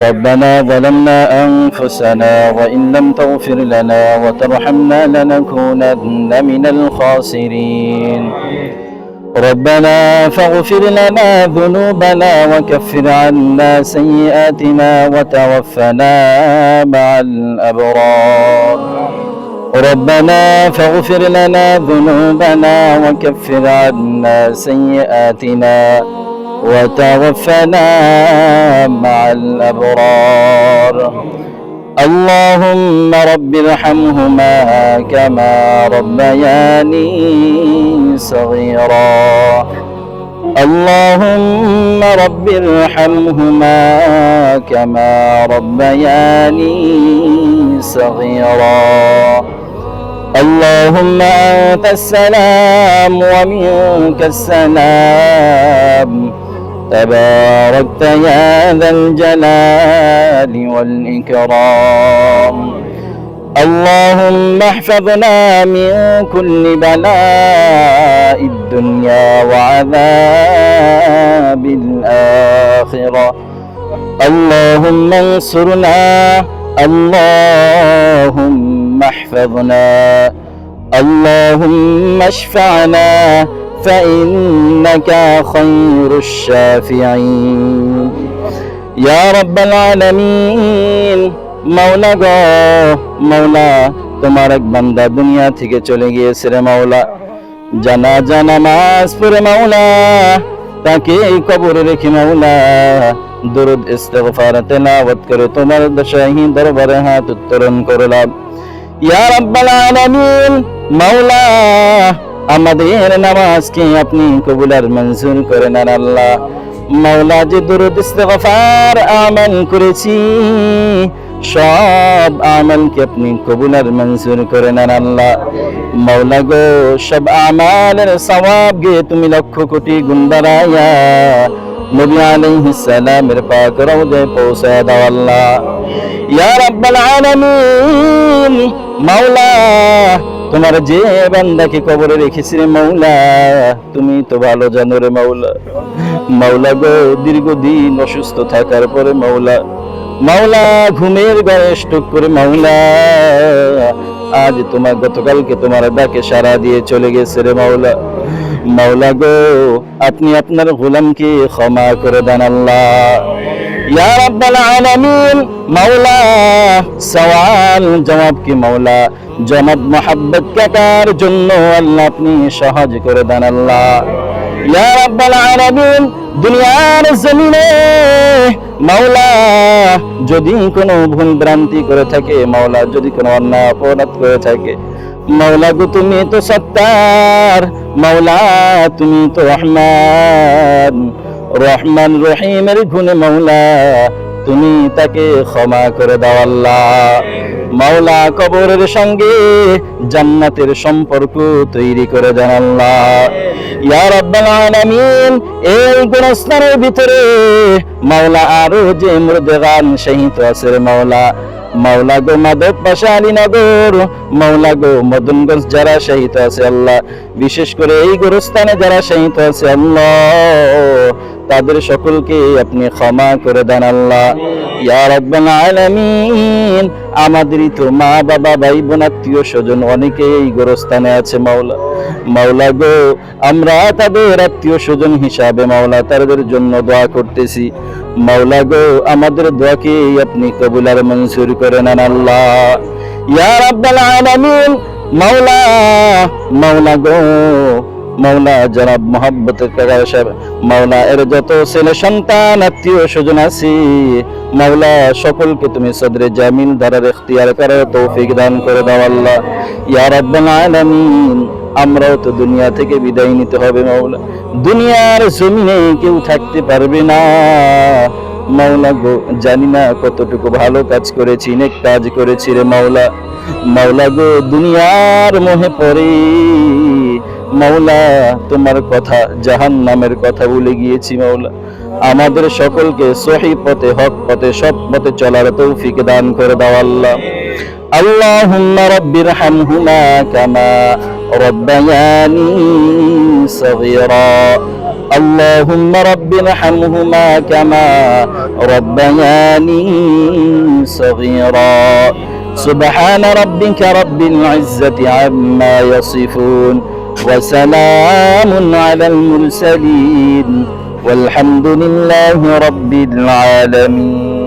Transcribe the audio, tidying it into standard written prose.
ربنا ظلمنا أنفسنا وإن لم تغفر لنا وترحمنا لنكونن من الخاسرين ربنا فاغفر لنا ذنوبنا وكفر عنا سيئاتنا وتوفنا مع الأبرار ربنا فاغفر لنا ذنوبنا وكفر عنا سيئاتنا وتوفنا مع الأبرار اللهم رب ارحمهما كما ربياني صغيرا اللهم رب ارحمهما كما ربياني صغيرا اللهم أنت السلام ومنك السلام تباركت يا ذا الجلال والإكرام اللهم احفظنا من كل بلاء الدنيا وعذاب الآخرة اللهم انصرنا اللهم احفظنا اللهم اشفعنا فإنك خير الشافعين يا رب العالمين মাওলা গো মাওলা তোমার এক বান্দা দুনিয়া থেকে চলে গিয়েছে রে মাওলা জানাজা নামাজ পড়ে মাওলা তাকে এই কবরে রেখে মাওলা দুরূদ ইস্তিগফার তেলাওয়াত করে তোমার শাহী দরবারে হাত উত্তোলন করলাম ইয়া রাব্বাল আলামিন মাওলা আমাদের নামাজকে আপনি কবুল আর মঞ্জুর করে নেন আল্লাহ মাওলা যে দুরূদ ইস্তিগফার আমল করেছি সব আমলকে আপনি কবুল আর মঞ্জুর করে নেন আল্লাহ মাওলা গো সব আমালের সওয়াব গে তুমি লক্ষ কোটি গুণ বাড়ায়া নবী আলাইহিস সালামের পাক রওজায় পৌঁছে দাও আল্লাহ ইয়া রাব্বাল আলামিন মাওলা তোমার যে বান্দাকে কবরে রেখেছি রে মাওলা তুমি তো ভালো জানো রে মাওলা মাওলা গো দীর্ঘদিন অসুস্থ থাকার পরে মাওলা মাওলা ঘুমের ঘরে স্ট্রোক করে মাওলা আজ তোমার গতকালকে তোমার ডাকে সাড়া দিয়ে চলে গেছে রে মাওলা মাওলা গো আপনি আপনার গোলামকে ক্ষমা করে দেন আল্লাহ ইয়া রাব্বাল আলামিন মাওলা সওয়াল জবাব কি মাওলা জনাব মোহাব্বত কাটার জন্য আল্লাহ আপনি সহজ করে দেন আল্লাহ ইয়া রাব্বাল আলামিন দুনিয়ার জমিনে মাওলা যদি কোনো ভুল ভ্রান্তি করে থাকে মাওলা যদি কোনো অন্যায় অপরাধ করে থাকে মাওলা গো তুমি তো সত্তার মাওলা তুমি তো রহমান রহমান রহিমের গুণে মাওলা তুমি তাকে ক্ষমা করে দাও আল্লাহ মাওলা কবরের সঙ্গে জান্নাতের সম্পর্ক তৈরি করে দেন আল্লাহ ইয়া রাব্বাল আলামিন এই গুণস্থানের ভিতরে মাওলা আরো যে মুর্দেগান শহীদ আছে মাওলা মাওলা গো মাদক পাশালী নগর মাওলা গো মদনগঞ্জ যারা শহীদ আছে আল্লাহ বিশেষ করে এই গোরস্থানে যারা শহীদ আছে আল্লাহ তাদের সকলকে আপনি ক্ষমা করে দেন আল্লাহ ইয়া রাব্বাল আলামিন আমাদেরই তো মা বাবা ভাই বোন আত্মীয় স্বজন অনেকেই এই গোরস্থানে আছে মাওলা মাওলা গো আমরা তাদের আত্মীয় স্বজন হিসাবে মাওলা তাদের জন্য দোয়া করতেছি মাওলা গো আমাদের দোয়াকে আপনি কবুল আর মঞ্জুর করে নেন আল্লাহ ইয়া রাব্বাল আলামিন মাওলা মাওলা গো মাওলা জনাব মোহাব্বতের কাকা সাহেব মাওলা এর যত ছেলে সন্তান আত্মীয় স্বজন আছে মাওলা সকলকে তুমি সদরে জামিন ধারার ইখতিয়ার করার তৌফিক দান করে দাও আল্লাহ ইয়া রাব্বাল আলামিন আমরাও তো দুনিয়া থেকে বিদায় নিতে হবে মাওলা দুনিয়ার জমিনে কেউ থাকতে পারবে না মাওলা গো জানি না কতটুকু ভালো কাজ করেছি নেক কাজ করেছি রে মাওলা মাওলা গো দুনিয়ার মোহে পড়ে মাওলা তোমার কথা জাহান্নামের কথা ভুলে গিয়েছি মাওলা আমাদের সকলকে সহি পথে হক পথে সৎ পথে চলার তৌফিক দান করে দাও আল্লাহ আল্লাহুম্মা রাব্বিরহামহুমা কামা রাব্বায়ানি সগীরা اللهم رب ارحمهما كما ربياني صغيرا سبحان ربك رب العزة عما يصفون وسلام على المرسلين والحمد لله رب العالمين